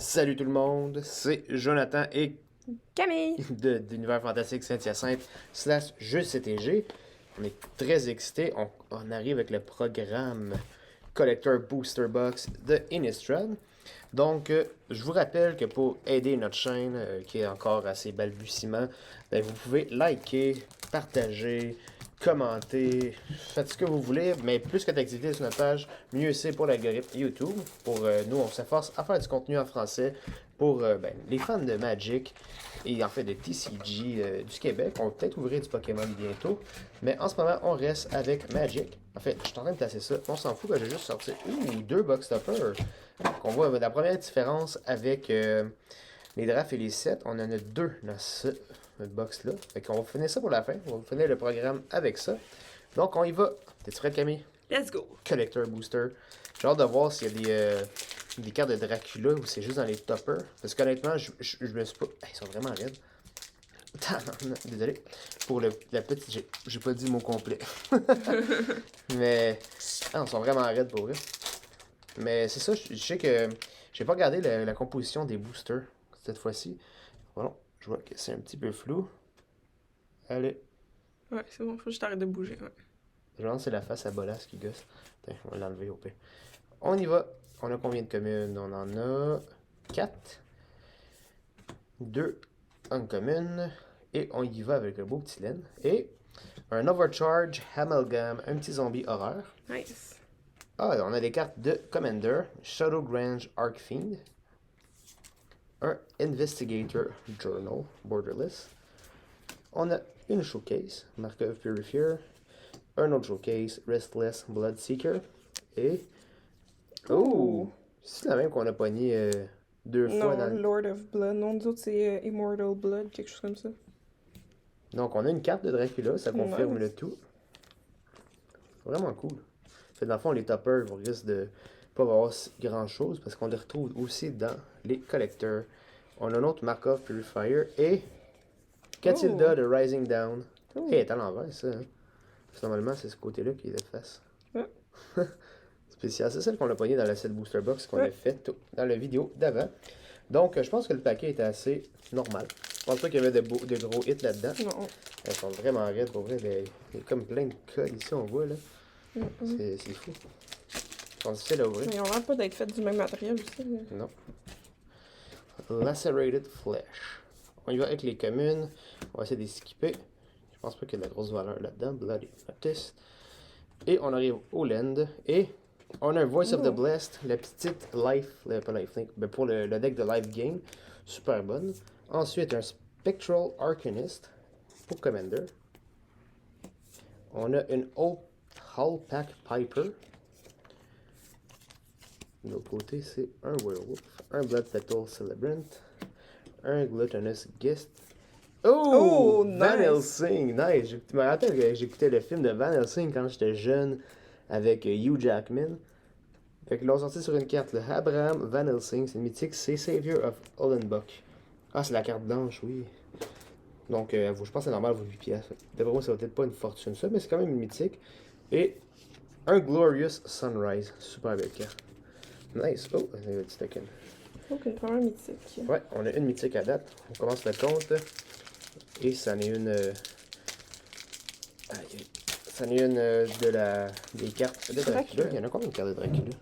Salut tout le monde, c'est Jonathan et Camille! d'Univers Fantastique Saint-Hyacinthe slash Jeux CTG. On est très excités, on arrive avec le programme Collector Booster Box de Innistrad. Donc, je vous rappelle que pour aider notre chaîne, qui est encore à ses balbutiements, ben, vous pouvez liker, partager, commenter, faites ce que vous voulez, mais plus que d'activité sur notre page, mieux c'est pour l'algorithme YouTube. Pour nous, on s'efforce à faire du contenu en français pour les fans de Magic et en fait de TCG du Québec. On va peut-être ouvrir du Pokémon bientôt, mais en ce moment, on reste avec Magic. En fait, je suis en train de placer ça. On s'en fout que j'ai juste sorti deux box toppers. Donc, on voit la première différence avec les drafts et les sets. On en a deux dans ce box-là. Fait qu'on va finir ça pour la fin. On va finir le programme avec ça. Donc, on y va. T'es-tu prête, Camille? Let's go! Collector Booster. J'ai hâte de voir s'il y a des cartes de Dracula ou c'est juste dans les toppers. Parce qu'honnêtement, je me suis pas... Ils sont vraiment raides. Désolé. Pour la petite... J'ai pas dit le mot complet. Mais... ils sont vraiment raides pour vrai. Mais c'est ça, je sais que j'ai pas regardé la composition des boosters cette fois-ci. Voilà, je vois que c'est un petit peu flou. Allez, Ouais, c'est bon, faut que je t'arrête de bouger, ouais. je pense que c'est la face à Bolas qui gosse. Attends, on va l'enlever au pire. On y va. On a combien de communes? On en a 4. 2 uncommon. Et on y va avec le beau petit laine. Et un Overcharge, Amalgam, un petit zombie horreur. Nice. Ah, on a des cartes de Commander, Shadow Grange Arcfiend, un Investigator Journal, Borderless. On a une Showcase, Markov Purifier, un autre Showcase, Restless Bloodseeker, et... Oh! C'est la même qu'on a pogné deux fois Non, dans... Lord of Blood. Non, nous autres, c'est Immortal Blood, quelque chose comme ça. Donc on a une carte de Dracula, ça confirme Nice. le tout. Vraiment cool. Fait dans le fond, les toppers vont risque de pas avoir grand chose parce qu'on les retrouve aussi dans les collecteurs. On a un autre Markov Purifier et Catilda de Rising Down. Oh. Elle est à l'envers, ça. Hein? Parce que normalement, c'est ce côté-là qui est de face. Ouais. Spécial. C'est celle qu'on a pogné dans la set booster box qu'on Ouais. a fait dans la vidéo d'avant. Donc, je pense que le paquet était assez normal. Je pense pas qu'il y avait de gros hits là-dedans. Non. Elles sont vraiment raides pour vrai. Il y a comme plein de codes ici, on voit là. Mm-mm. C'est fou. Ils sont difficiles à ouvrir. Ils ont l'air pas d'être faits du même matériel aussi. Là. Non. Lacerated Flesh. On y va avec les communes. On va essayer de les skipper. Je pense pas qu'il y a de la grosse valeur là-dedans. Bloody Notice. Et on arrive au land. Et on a un Voice of the Blessed. La petite Life. Pas Life Link. Mais pour le deck de Life Game. Super bonne. Ensuite, un Spectral Arcanist. Pour Commander. On a une Hullpack Piper. De l'autre côté, c'est un Werewolf, un Blood Petal Celebrant, un Gluttonous Guest. Oh! Van Nice! Helsing, nice! Je me rappelle que j'écoutais le film de Van Helsing quand j'étais jeune avec Hugh Jackman. Fait qu'ils l'ont sorti sur une carte, le Abraham Van Helsing, c'est mythique, c'est Savior of Ollenbuck. Ah, c'est la carte blanche, oui. Donc, je pense que c'est normal, vaut 8 piastres. D'après moi, ça va peut-être pas une fortune ça, mais c'est quand même une mythique. Et un Glorious Sunrise, super belle carte. Nice. Oh, il y a un petit token. Donc, une première mythique. Ouais, on a une mythique à date. On commence le compte. Et ça en est une. Ça en est une des cartes de Dracula. Il y en a combien de cartes de Dracula?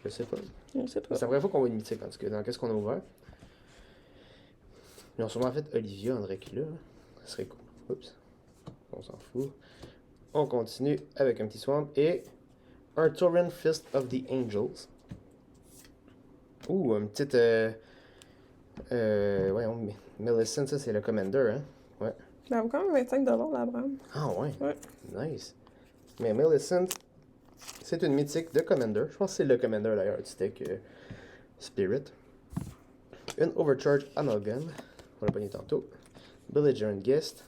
Je sais pas. Je sais pas. C'est la première fois qu'on voit une mythique en tout cas. Dans qu'est-ce qu'on a ouvert? Ils ont sûrement fait Olivia en Dracula. Ça serait cool. Oups. On s'en fout. On continue avec un petit swamp et un Torrent Fist of the Angels. Ouh, une petite. Ouais, Millicent, ça c'est le Commander, hein? Ouais. Ça vaut quand même 25$ l'Abraham. Ah ouais? Ouais. Nice. Mais Millicent, c'est une mythique de Commander. Je pense que c'est le Commander d'ailleurs du deck Spirit. Une Overcharge Amalgam. On l'a pogné tantôt. Belligerent Guest.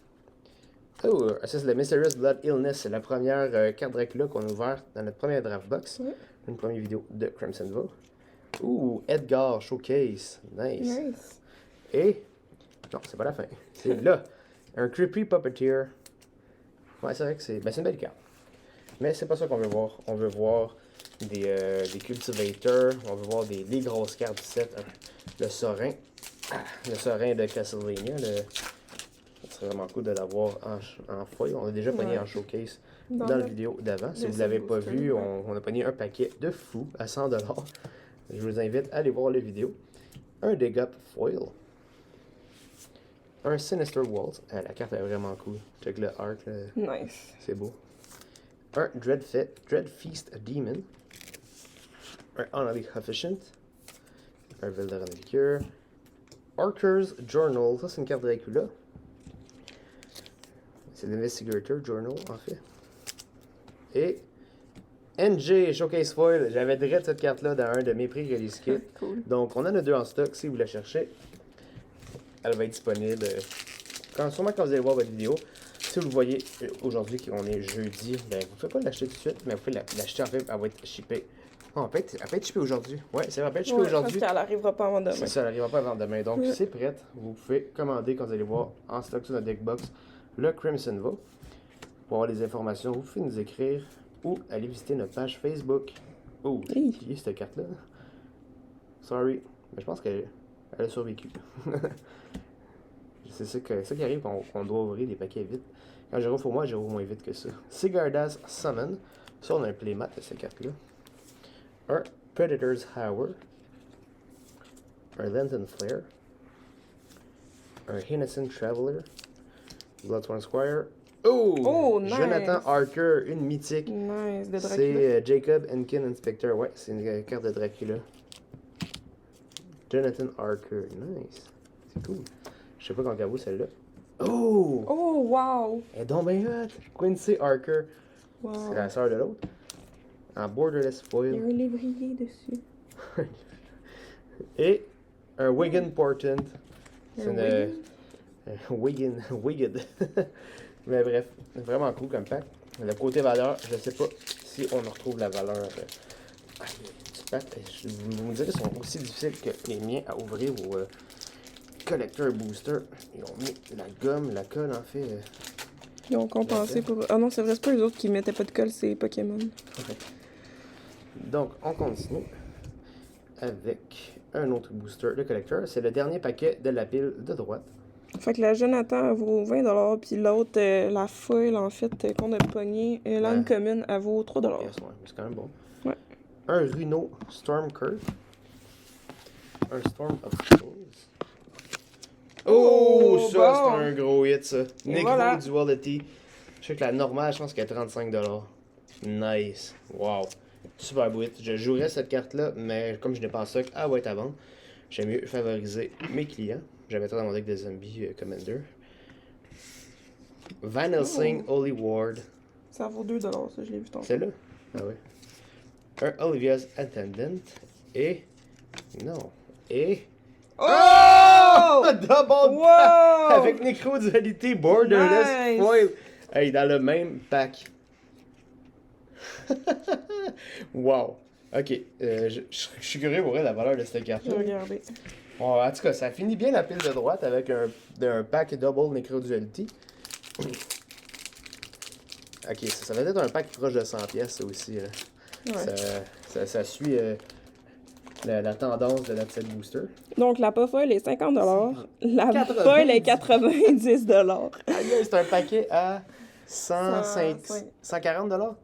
Oh, ça c'est le Mysterious Blood Illness. C'est la première carte Dracula qu'on a ouverte dans notre première draft box. Ouais. Une première vidéo de Crimson Vow. Ouh, Edgar Showcase. Nice. Nice. Et. Non, c'est pas la fin. C'est là. Un Creepy Puppeteer. Ouais, c'est vrai que c'est. Ben, c'est une belle carte. Mais c'est pas ça qu'on veut voir. On veut voir des cultivators. On va voir des grosses cartes du set. Le Sorin. Le Sorin de Castlevania. Ce serait vraiment cool de l'avoir en foil. On a déjà pogné en showcase dans la vidéo d'avant. Si vous ne l'avez pas vu, on a pogné un paquet de fou à 100$. Je vous invite à aller voir la vidéo. Un Dig Up foil. Un Sinister Waltz. La carte est vraiment cool. Check le art. Nice. C'est beau. Un Dread Feast Demon. Un Honorary Efficient. Un Velderan Liqueur. Archer's Journal. Ça, c'est une carte Dracula. C'est l'Investigator Journal, en fait. Et NJ Showcase Foil. J'avais direct cette carte-là dans un de mes prix release kit. Cool. Donc, on en a deux en stock si vous la cherchez. Elle va être disponible sûrement quand vous allez voir votre vidéo. Si vous le voyez aujourd'hui, qu'on est jeudi, ben, vous ne pouvez pas l'acheter tout de suite, mais vous pouvez l'acheter en fait, elle va être shippée. Oh, elle peut être shippée aujourd'hui. Ouais, c'est vrai, elle peut être shippée aujourd'hui. Parce qu'elle n'arrivera pas avant demain. C'est ça, elle n'arrivera pas avant demain. Donc, c'est prêt. Vous pouvez commander quand vous allez voir en stock sur notre deckbox le Crimson Va. Pour avoir les informations, vous pouvez nous écrire ou aller visiter notre page Facebook. Oh, j'ai oublié cette carte-là. Sorry. Mais je pense qu'elle a survécu. C'est ça qui arrive quand on doit ouvrir des paquets vite. Quand je rouvre pour moi, je rouvre moins vite que ça. Sigardas Summon. Ça, on a un playmat de cette carte-là. Un Predator's Hour. Un Lantern Flare. Un Innocent Traveler. Bloodsworn Squire. Oh! Nice! Jonathan Harker, une mythique. Nice, de Dracula. C'est Jacob Enkin Inspector. Ouais, c'est une carte de Dracula. Jonathan Harker. Nice. C'est cool. Je sais pas quand elle vaut celle-là. Oh! Oh, wow! Elle est donc bien hot. Quincy Harker. Wow. C'est la sœur de l'autre. En Borderless Foil. Il y a un lévrier dessus. Et un Wigan Portent. C'est une... Wigan. Mais bref, vraiment cool comme pack. Le côté valeur, je sais pas si on en retrouve la valeur. Du pack, vous me direz, ils sont aussi difficiles que les miens à ouvrir vos collector booster. Ils ont mis la gomme, la colle en fait. Ils ont compensé pour. Ah non, c'est vrai, c'est pas les autres qui mettaient pas de colle, c'est Pokémon. Okay. Donc, on continue avec un autre booster de collector. C'est le dernier paquet de la pile de droite. Fait que la Jonathan, elle vaut 20$, puis l'autre, la foil, en fait, qu'on a pogné, l'âme commune, elle vaut 3$. Yes, ouais, c'est quand même bon. Ouais. Un Runo Storm Curve. Un Storm of Souls. Oh, ça, bon. c'est un gros hit, ça. Necro voilà. Duality. Je sais que la normale, je pense qu'elle est 35$. Nice. Wow. Super beau hit. Je jouerais cette carte-là, mais comme je n'ai pas en stock, elle va être à vendre. J'aime mieux favoriser mes clients. Je la mettrai dans mon deck de Zombie Commander. Van Helsing Holy Ward. Ça vaut 2$, ça, je l'ai vu tantôt. C'est là? Ah ouais. Un Olivia's Attendant. Et... Non. Et... Oh! Double Wow! pack avec Necro Duality Borderless Nice! Foil. Hey, dans le même pack. Wow. Ok. Je suis curieux pour la valeur de cette Je carte-là. vais regarder. Bon, en tout cas, ça finit bien la pile de droite avec un pack double Necro Duality. Ok, ça va être un pack proche de 100$, ça aussi. Là. Ouais. Ça suit la tendance de notre set booster. Donc, la pas foil est 50$. La 90. foil est 90$. Aïe, c'est un paquet à 140$?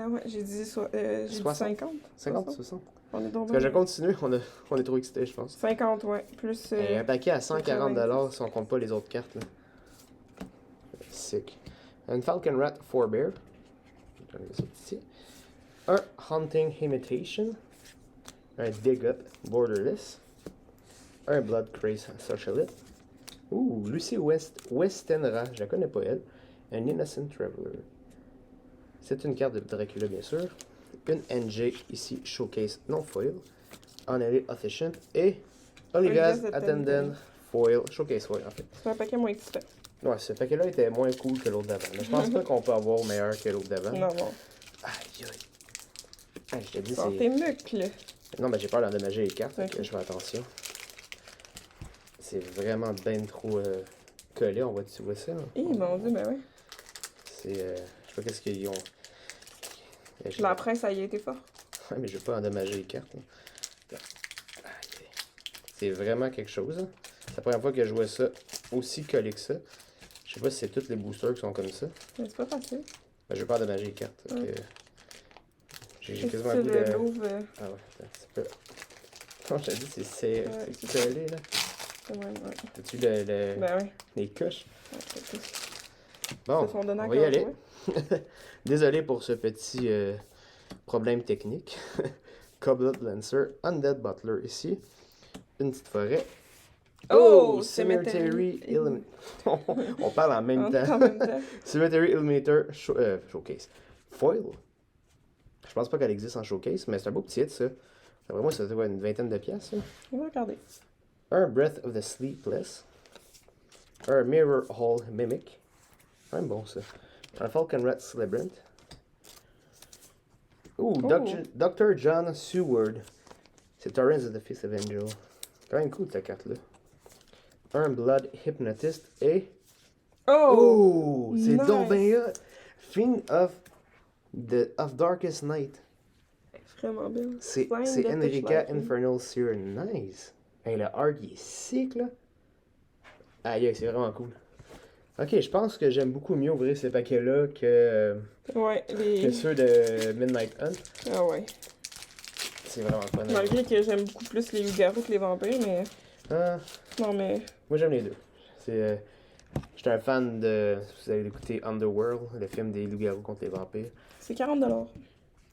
Ouais, j'ai dit, j'ai dit 60. 50. 50, 60. On est donc Parce que je continue, on est trop excités, je pense. 50, ouais. Plus. Et un paquet à 140$ si on compte pas les autres cartes. Là. Sick. Un Falcon Rat Forebear. Un Hunting Imitation. Un Dig Up Borderless. Un Blood Craze Socialite. Ouh, Lucy Westenra, je la connais pas elle. Un Innocent Traveler. C'est une carte de Dracula, bien sûr. Une NJ ici, Showcase non foil. Honorary Efficient. Et Olivia's Attendant Foil. Showcase foil, en fait. C'est un paquet moins excitant. Ouais, ce paquet-là était moins cool que l'autre d'avant. Mais je pense pas qu'on peut avoir meilleur que l'autre d'avant. Non, non. Aïe, aïe. Aïe, je te dis, Dans c'est... tes mucles. Non, mais j'ai peur d'endommager les cartes, Ok. donc je fais attention. C'est vraiment bien trop collé, on voit-tu vois ça? Eh, mon dieu, ben ouais. C'est... je sais pas qu'est-ce qu'ils ont... La presse, ça y a été fort. Ouais, mais je vais pas endommager les cartes. Là. Aïe. C'est vraiment quelque chose. Hein. C'est la première fois que je vois ça aussi collé que ça. Je sais pas si c'est tous les boosters qui sont comme ça. Mais c'est pas facile. Ben, je vais pas endommager les cartes. Ouais. J'ai Est-ce quasiment que le goût le de... l'ouvre, Ah ouais, attends un petit peu. Non, je t'ai dit, c'est Ouais, collé, là. quand même, ouais. T'as-tu Ben oui. les couches? Ouais, c'est ça. Bon, Se sont donnés on à va y cœur aller. joie. Désolé pour ce petit problème technique. Coblet Lancer, Undead Butler ici. Une petite forêt. Oh, Cemetery Cemetery Illuminator. On parle en même temps. En même temps. Cemetery Illuminator Showcase. Foil. Je pense pas qu'elle existe en showcase, mais c'est un beau petit hit, ça. D'après moi, ça doit être une vingtaine de pièces. On va regarder. Un Breath of the Sleepless. Un Mirror Hall Mimic. Un bon, ça. Un Falcon Rat Celebrant. Ouh, Dr. John Seward. C'est Torrens of the Fist of Angel. Quand même cool, ta carte-là. Un Blood Hypnotist et... Oh! c'est nice. donc bien hot. Fiend of Darkest Night. Vraiment bien. C'est Flying Death Enrica Light, hein. Infernal Seer. Nice. Hey, le art, il est sick, là. Aïe, c'est vraiment cool. Ok, je pense que j'aime beaucoup mieux ouvrir ces paquets-là Ouais, que ceux de Midnight Hunt. Ah ouais. C'est vraiment fun. Malgré que j'aime beaucoup plus les loups-garous que les vampires, mais... Ah, Non, mais... moi, j'aime les deux. J'étais un fan de... Si vous avez écouté Underworld, le film des loups-garous contre les vampires. C'est 40$.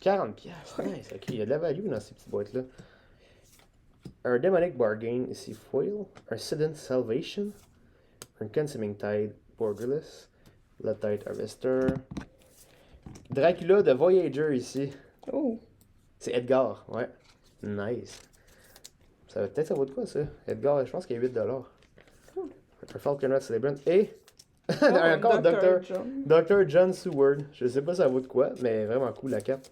40 piastres. Nice, ok, il y a de la value dans ces petites boîtes-là. Un Demonic Bargain, ici, Foil. Un Sudden Salvation. Un Consuming Tide, Borderless. Le Tide Harvester. Dracula de Voyager, ici. Oh! C'est Edgar, ouais. Nice. Peut-être ça vaut de quoi, ça? Edgar, je pense qu'il y a 8$. Cool. Un Falcon Rat Celebrant et... Oh, encore Dr. Dr. John Seward. Je sais pas ça vaut de quoi, mais vraiment cool la carte.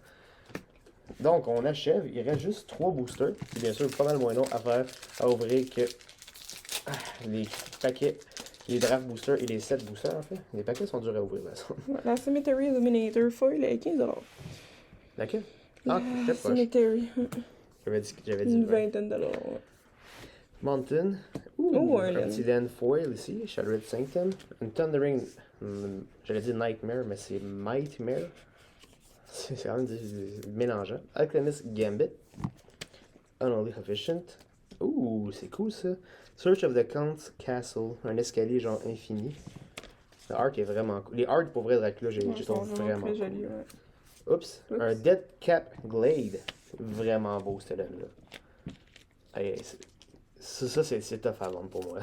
Donc, on achève. Il reste juste 3 boosters. C'est bien sûr pas mal moins long à faire, à ouvrir que les paquets, les draft boosters et les 7 boosters, en fait. Les paquets sont durs à ouvrir, là. La Cemetery Illuminator Foil est 15$. Laquelle? Ah, La j'étais proche. Cemetery. J'avais dit Une 20. vingtaine de dollars. Ouais. Mountain. Oh, un un petit Den Foil ici. Shadowed Sanctum. Une Thundering. J'allais dire Nightmare, mais c'est Mightmare. C'est quand même mélangeant. Alchemist Gambit. Unholy Efficient. Ouh, c'est cool ça. Search of the Count's Castle. Un escalier genre infini. Le art est vraiment cool. Les arts pour vrai Dracula, j'ai trouve vraiment très cool. joli, ouais. Oups. Un Dead Cap Glade. Vraiment beau ce là. Hey, ça c'est tough à vendre pour moi.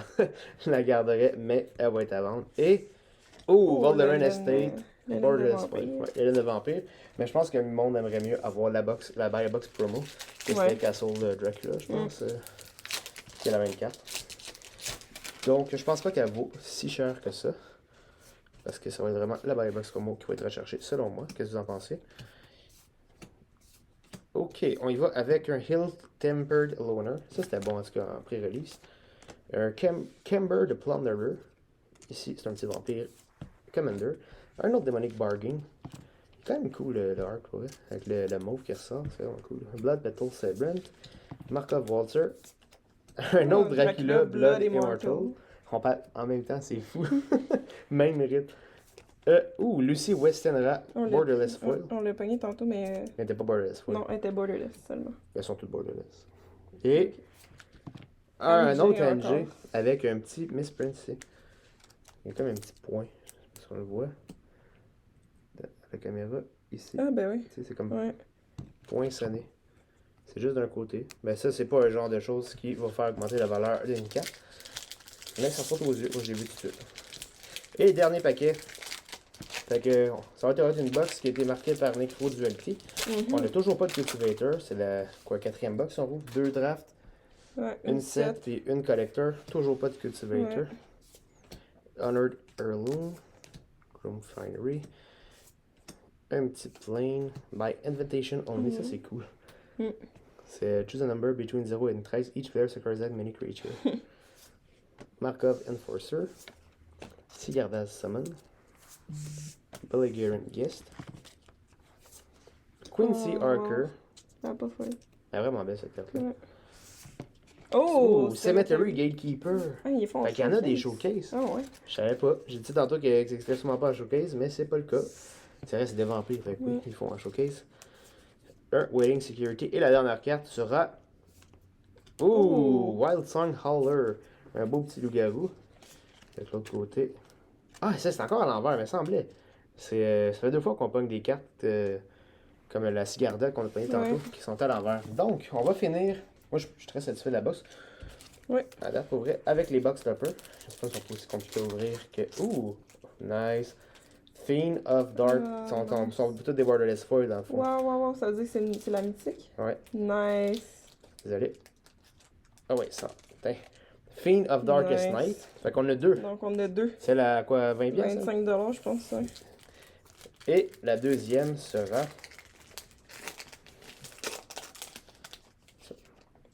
Je la garderai, mais elle va être à vendre. Et. Oh, Voldaren Estate. Borderless, il y a de vampire. Mais je pense que le monde aimerait mieux avoir la buy box promo que c'était Castle Dracula, je pense. Qui est la même carte. Donc, je pense pas qu'elle vaut si cher que ça. Parce que ça va être vraiment la buy box promo qui va être recherchée, selon moi. Qu'est-ce que vous en pensez? Ok, on y va avec un Hill Tempered Loner. Ça, c'était bon en tout cas en pré-release. Un Camber de Plunderer. Ici, c'est un petit vampire Commander. Un autre Demonic Bargain. Quand même cool le art, ouais. Avec le mauve qui ressort, c'est vraiment cool. Blood Battle Celebrant. Markov Waltzer. Un autre Dracula Blood Immortal. On parle en même temps, c'est fou. Même rythme. Lucy Westenra Borderless Foil. On l'a pogné tantôt, mais... Elle n'était pas Borderless Foil. Non, elle était Borderless seulement. Elles sont toutes Borderless. Et un autre MG avec un petit misprint ici. Il y a comme un petit point. Je sais pas si on le voit. La caméra ici. Ah ben oui. Tu sais, c'est comme point sonné. C'est juste d'un côté. Mais ça, c'est pas un genre de chose qui va faire augmenter la valeur d'une carte. Mais ça saute aux yeux. Moi, j'ai vu tout de suite. Et dernier paquet. Fait que ça va être une box qui a été marquée par Necro Duality. On n'a toujours pas de Cultivator. C'est la quatrième box en gros. 2 drafts. Ouais, une set puis une collector. Toujours pas de Cultivator. Honored Heirloom. Chrome Finery. Un petit plane. By invitation only. Ça, c'est cool. C'est choose a number between 0 and 13. Each player secures that many creatures. Markov Enforcer. Sigardas Summon. Belligerent Guest. Quincy Archer. Ah, pas folle. Elle est vraiment belle cette carte-là. Ouais. Oh! Oh, Cemetery Gatekeeper. Ah, ils font Fait qu'il y en a des showcases. Ah ouais. Je savais pas. J'ai dit tantôt que c'était sûrement pas un showcase, mais c'est pas le cas. C'est vrai, c'est des vampires, fait que oui, ils font un showcase. Un Waiting Security. Et la dernière carte sera. Oh! Wild Song Howler. Un beau petit loup-garou. De l'autre côté. Ah, ça, c'est encore à l'envers, il me semblait. Ça fait 2 fois qu'on pogne des cartes comme la Sigarda qu'on a pogné tantôt, qui sont à l'envers. Donc, on va finir. Moi, je suis très satisfait de la box. Oui. À date, pour vrai, avec les box toppers. Je sais pas si c'est aussi compliqué à ouvrir que. Ouh! Nice. Fiend of Dark. Sont tous des borderless foil dans le fond. Wow. Ça veut dire que c'est la mythique? Ouais. Nice. Désolé. Ah ouais, ça. Putain. Fiend of Darkest Nice. Night. Fait qu'on a 2. Donc, on a 2. C'est la quoi, 20 pièces? 25 $, je pense. Ouais. Et la deuxième sera.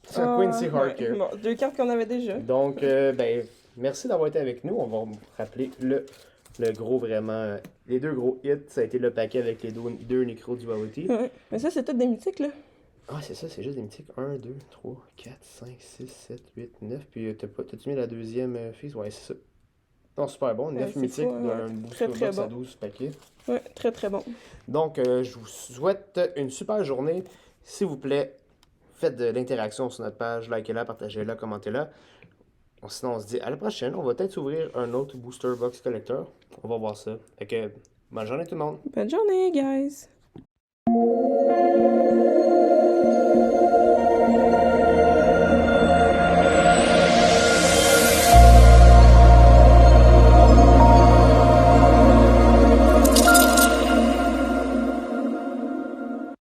C'est un Quincy Harker. Bon, 2 cartes qu'on avait déjà. Donc, ben, merci d'avoir été avec nous. On va vous rappeler le gros vraiment. Les 2 gros hits, ça a été le paquet avec les 2 Necro Duality. Ouais. Mais ça, c'est tout des mythiques, là. Ah, c'est ça, c'est juste des mythiques. 1, 2, 3, 4, 5, 6, 7, 8, 9. Puis t'as-tu mis la deuxième fille? Ouais, c'est ça. Non, super bon. 9 c'est mythiques fou, d'un booster très box à bon. 12 paquets. Ouais, très bon. Donc, je vous souhaite une super journée. S'il vous plaît, faites de l'interaction sur notre page. Likez-la, partagez-la, commentez-la. Sinon, on se dit à la prochaine. On va peut-être s'ouvrir un autre booster box collector. On va voir ça. Fait que, bonne journée tout le monde. Bonne journée, guys!